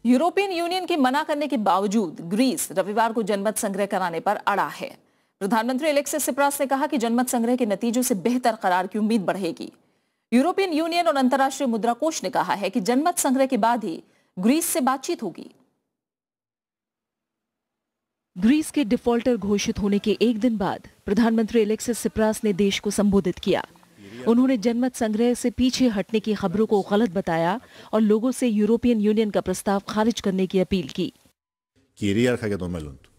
European union के मना करने के बावजूद ग्रीस रविवार को जनमत संग्रह कराने पर अड़ा है। प्रधानमंत्री एलेक्सिस सिप्रास ने कहा कि जनमत संग्रह के नतीजों से बेहतर करार की उम्मीद बढ़ेगी। यूरोपियन यूनियन और अंतर्राष्ट्रीय मुद्रा कोष ने कहा है कि जनमत संग्रह के बाद ही ग्रीस से बातचीत होगी। ग्रीस के डिफॉल्टर घोषित होने के एक दिन बाद प्रधानमंत्री एलेक्सिस सिप्रास ने देश को संबोधित किया। उन्होंने जनमत संग्रह से पीछे हटने की खबरों को गलत बताया और लोगों से यूरोपियन यूनियन का प्रस्ताव खारिज करने की अपील की। Κυρίαρχα για το μέλλον του.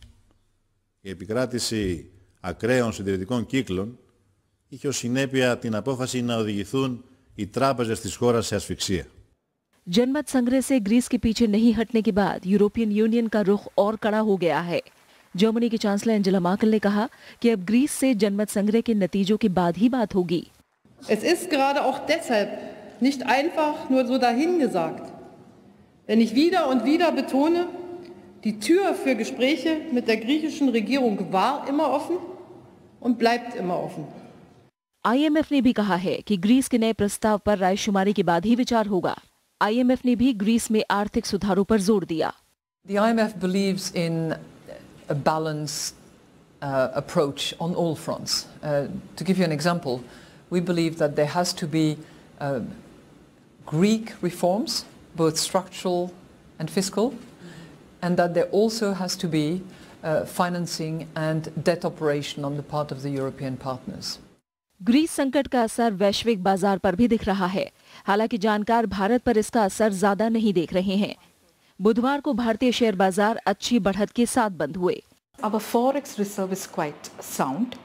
Η επικράτηση ακραίων συντηρητικών κύκλων είχε ως συνέπεια την απόφαση να οδηγηθούν οι τράπεζες της χώρας σε ασφυξία. जनमत संग्रह से ग्रीस के पीछे नहीं हटने के बाद यूरोपियन यूनियन का रुख और कड़ा हो गया है। जर्मनी की चांसलर एंजेला मर्केल ने कहा कि अब ग्रीस से जनमत संग्रह के नतीजों के बाद ही बात होगी। Es ist gerade auch deshalb nicht einfach nur so dahingesagt, wenn ich wieder und wieder betone, die Tür für Gespräche mit der griechischen Regierung war immer offen und bleibt immer offen. IMF ने भी कहा है कि Greece के नए प्रस्ताव पर रायशुमारी के बाद ही विचार होगा। IMF ने भी ग्रीस में आर्थिक सुधारों पर जोर दिया। The IMF believes in a balanced approach on all fronts. To give you an example, we believe that there has to be Greek reforms, both structural and fiscal, and that there also has to be financing and debt operation on the part of the European partners. Greece संकट का असर वैश्विक बाजार पर भी दिख रहा है। हालांकि जानकार भारत पर इसका असर ज्यादा नहीं देख रहे हैं। बुधवार को भारतीय शेयर बाजार अच्छी बढ़त के साथ बंद हुए। Our forex reserve is quite sound.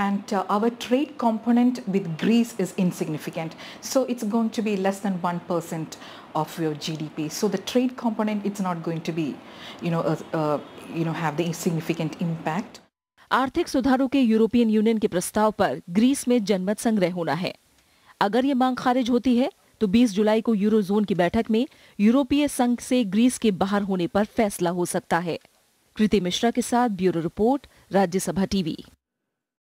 And our trade component with Greece is insignificant. So it's going to be less than 1% of your GDP. So the trade component, it's not going to be, have the significant impact. आर्थिक सुधारों के European union के प्रस्ताव पर Greece में जनमत संग्रह होना है। अगर ये मांग खारिज होती है तो 20 जुलाई को यूरो जोन की बैठक में यूरोपीय संघ से ग्रीस के बाहर होने पर फैसला हो सकता है। कृति मिश्रा के साथ ब्यूरो रिपोर्ट, राज्यसभा टीवी।